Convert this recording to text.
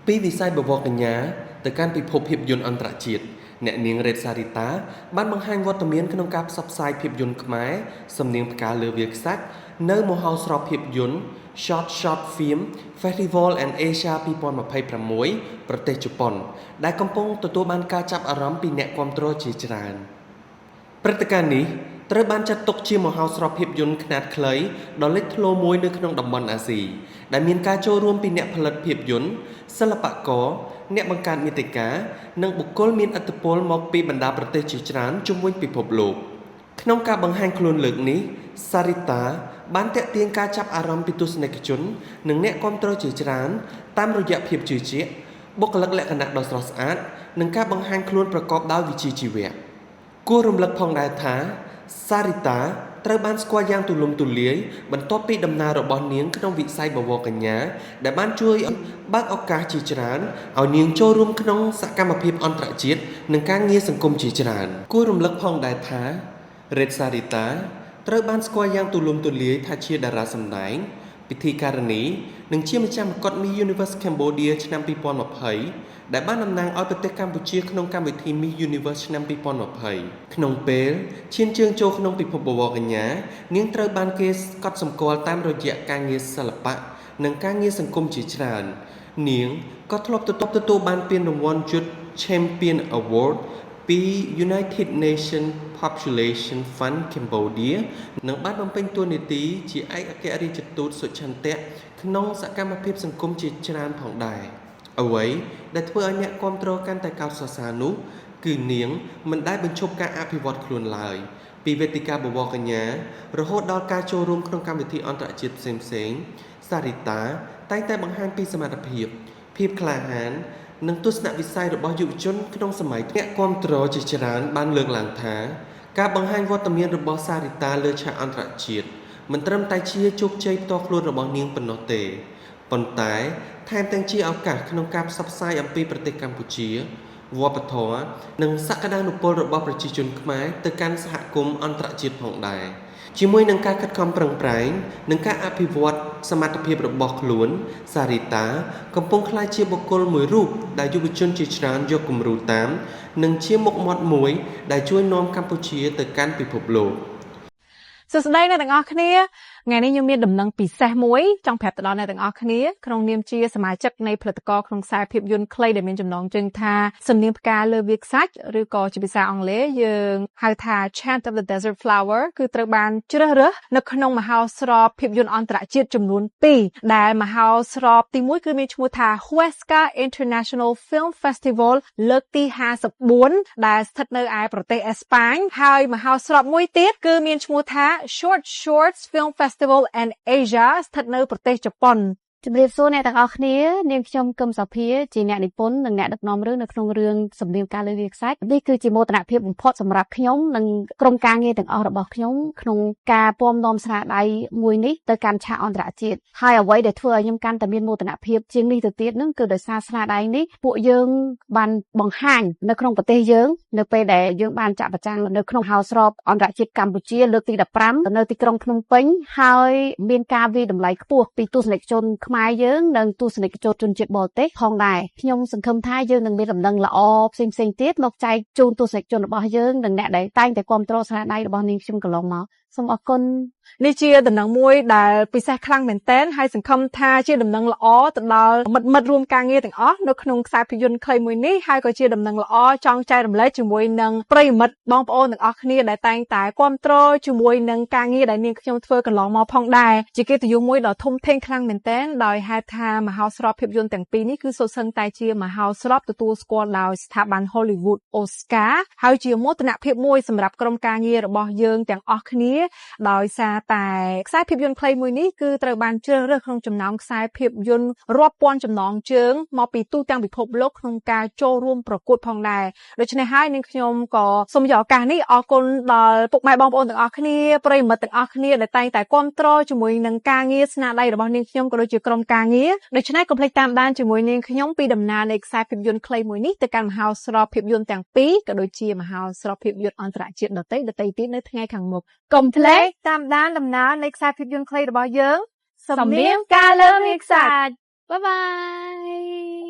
ពីវិស័យបវរកញ្ញាទៅកាន់ពិភពភាពយន្តអន្តរជាតិអ្នកនាងរ៉េតសារីតាបានបង្ហាញវត្តមានក្នុងការផ្សព្វផ្សាយភាពយន្តខ្មែរសំនៀងផ្កាលើវាលខ្សាច់នៅមហោស្រពភាពយន្ត Short Film Festival and Asia 2026ប្រទេសជប៉ុនដែលកំពុងទទួលបានការចាប់អារម្មណ៍ពីអ្នកគាំទ្រជាច្រើនព្រឹត្តិការណ៍នេះត្រូវបានចាត់ទុកជាមហោស្រពភាពយន្តខ្នាតខ្លីដ៏លេចធ្លោមួយនៅក្នុងតំបន់អាស៊ីដែលមានការចូលរួមពីអ្នកផលិតភាពយន្តសិល្បករអ្នកបង្កើតមាតិកានិងបុគ្គលមានឥទ្ធិពលមកពីបណ្ដាប្រទេសជាច្រើនជុំវិញពិភពលោកក្នុងការបង្ហាញខ្លួនលើកនេះសារីតាបានទាក់ទាញការចាប់អារម្មណ៍ពីទស្សនិកជននិងអ្នកគាំទ្រជាច្រើនតាមរយៈភាពជឿជាក់បុគ្គលិកលក្ខណៈដ៏ស្រស់ស្អាតនិងការបង្ហាញខ្លួនប្រកបដោយវិជ្ជាជីវៈគួររំលឹកផងដែរថាសារីតាត្រូវបានស្គាល់យ៉ាងទូលំទូលាយបន្ទាប់ពីដំណើររបស់នាងក្នុងវិស័យបវរកញ្ញាដែលបានជួយបើកឱកាសជាច្រើនឲ្យនាងចូលរួមក្នុងសកម្មភាពអន្តរជាតិនិងការងារសង្គមជាច្រើនគួររំលឹកផងដែរថារ៉េតសារីតាត្រូវបានស្គាល់យ៉ាងទូលំទូលាយថាជាតារាសម្ដែងពិធីការនីនិងជាម្ចាស់មកុដ Miss Universe Cambodia ឆ្នាំ2020ដែលបានតំណាងឲ្យប្រទេសកម្ពុជាក្នុងកម្មវិធី Miss Universe ឆ្នាំ2020ក្នុងពេលឈានជើងចូលក្នុងពិភពបវរកញ្ញានាងត្រូវបានគេកត់សម្គាល់តាមរយៈការងារសិល្បៈនិងការងារសង្គមជាច្រើននាងក៏ធ្លាប់ទទួលបានពានរង្វាន់យុទ្ធ Champion Award ពី United Nations Population Fund Cambodia និងបានបំពេញតួនាទីជាឯកអគ្គរដ្ឋទូតសុឆន្ទៈក្នុងសកម្មភាពសង្គមជាច្រើនផងដែរអ្វីដែលធ្វើឲ្យអ្នកគាំទ្រកាន់តែកោតសរសើរនោះគឺនាងមិនដែលបញ្ឈប់ការអភិវឌ្ឍខ្លួនឡើយពីវេទិកាបវរកញ្ញារហូតដល់ការចូលរួមក្នុងកម្មវិធីអន្តរជាតិផ្សេងៗសារីតាតែងតែបង្ហាញពីសមត្ថភាពភាពក្លាហាននិងទស្សនវិស័យរបស់យុវជនក្នុងសម័យអ្នកគាំទ្រជាច្រើនបានលើកឡើងថាការបង្ហាញវត្តមានរបស់សារីតាលើឆាកអន្តរជាតិមិនត្រឹមតែជាជោគជ័យផ្ទាល់ខ្លួនរបស់នាងប៉ុណ្ណោះទេប៉ុន្តែថែមទាំងជាឱកាសក្នុងការផ្សព្វផ្សាយអំពីប្រទេសកម្ពុជាវប្បធម៌និងសក្តានុពលរបស់ប្រជាជនខ្មែរទៅកាន់សហគមន៍អន្តរជាតិផងដែរជាមួយនឹងការខិតខំប្រឹងប្រែងនិងការអភិវឌ្ឍសមត្ថភាពរបស់ខ្លួនសារីតាកំពុងក្លាយជាបុគ្គលមួយរូបដែលយុវជនជាច្រើនយកគំរូតាមនិងជាមុខមាត់មួយដែលជួយនាំកម្ពុជាទៅកាន់ពិភពលោកសួស្តីអ្នកទាំងអស់គ្នាថ្ងៃនេះខ្ញុំមានដំណឹងពិសេសមួយចង់ប្រាប់ទៅដល់អ្នកទាំងអស់គ្នាក្នុងនាមជាសមាជិកនៃផលិតករក្នុងខ្សែភាពយន្តខ្លីដែលមានចំណងជើងថាសំនៀងផ្កាលើវាលខ្សាច់ឬក៏ជាភាសាអង់គ្លេសយើងហៅថា Chant of the Desert Flower គឺត្រូវបានជ្រើសរើសនៅក្នុងមហោស្រពភាពយន្តអន្តរជាតិចំនួន2ដែលមហោស្រពទី1គឺមានឈ្មោះថា Huesca International Film Festival លើកទី54ដែលស្ថិតនៅឯប្រទេសអេស្ប៉ាញហើយមហោស្រពមួយទៀតគឺមានឈ្មោះថា Short Shorts Film Festival and Asia ស្ថិតនៅប្រទេសជប៉ុនជំរាបសួរអ្នកទាំងអស់គ្នានាងខ្ញុំកឹមសុភាជាអ្នកនិពន្ធនិងអ្នកដឹកនាំរឿងនៅក្នុងរឿងសំនៀងការលើវាលខ្សាច់នេះគឺជាមោទនភាពបំផុតសម្រាប់ខ្ញុំនិងក្រុមការងារទាំងអស់របស់ខ្ញុំក្នុងការពំនាំស្នាដៃមួយនេះទៅកាន់ឆាកអន្តរជាតិហើយអ្វីដែលធ្វើឲ្យខ្ញុំកាន់តែមានមោទនភាពជាងនេះទៅទៀតនោះគឺដោយសារស្នាដៃនេះពួកយើងបានបង្ហាញនៅក្នុងប្រទេសយើងនៅពេលដែលយើងបានចាក់ប្រចាំងនៅក្នុងហោស្រពអន្តរជាតិកម្ពុជាលើកទី15នៅទីក្រុងភ្នំពេញហើយមានការវិតម្លៃខ្ពស់ពីទស្សនិកជនខ្មែរយើងនិងទស្សនិកជនជនជាតិបរទេសផងដែរខ្ញុំសង្ឃឹមថាយើងនឹងមានដំណឹងល្អផ្សេងៗទៀតមកចែកជូនទស្សនិកជនរបស់យើងនិងអ្នកដែលតែងតែគាំទ្រស្នាដៃរបស់នាងខ្ញុំកន្លងមកសូមអរគុណនេះជាដំណឹងមួយដែលពិសេសខ្លាំងមែនទែនហើយសង្ឃឹមថាជាដំណឹងល្អទៅដល់មិត្តរួមការងារទាំងអស់នៅក្នុងខ្សែភាពយន្តខ្លីមួយនេះហើយក៏ជាដំណឹងល្អចង់ចែករំលែកជាមួយនឹងប្រិយមិត្តបងប្អូនទាំងអស់គ្នាដែលតែងតែគាំទ្រជាមួយនឹងការងារដែលនាងខ្ញុំធ្វើកន្លងមកផងដែរជាកិត្តិយសមួយដ៏ធំធេងខ្លាំងមែនទែនដោយហេតុថាមហោស្រពភាពយន្តទាំងពីរនេះគឺសុទ្ធសឹងតែជាមហោស្រពទទួលស្គាល់ដោយស្ថាប័ន Hollywood Oscar ហើយជាមោទនភាពមួយសម្រាប់ក្រុមការងាររបស់យើងទាំងអស់គ្នាដោយសារតែខ្សែភាពយន្តខ្លីមួយនេះគឺត្រូវបានជ្រើសរើសក្នុងចំណោមខ្សែភាពយន្តរាប់ពាន់ចំណងជើងមកពីទូទាំងពិភពលោកក្នុងការចូលរួមប្រកួតផងដែរដូច្នេះហើយនាងខ្ញុំក៏សូមយកឱកាសនេះអរគុណដល់ពុកម៉ែបងប្អូនទាំងអស់គ្នាប្រិយមិត្តទាំងអស់គ្នាដែលតែងតែគាំទ្រជាមួយនឹងការងារស្នាដៃរបស់នាងខ្ញុំក៏ដូចជាក្រុមការងារដូច្នេះកុំភ្លេចតាមដានជាមួយនាងខ្ញុំពីដំណើរនៃខ្សែភាពយន្តខ្លីមួយនេះទៅកាន់មហោស្រពភាពយន្តទាំងពីរក៏ដូចជាមហោស្រពភាពយន្តអន្តរជាតិដទៃទៀតនៅថ្ងៃខាងមុខកុំភ្លេចតាមដានដំណើរនៃខ្សែភាពយន្តខ្លីរបស់យើងសំនៀងការលើវាលខ្សាច់បាយបាយ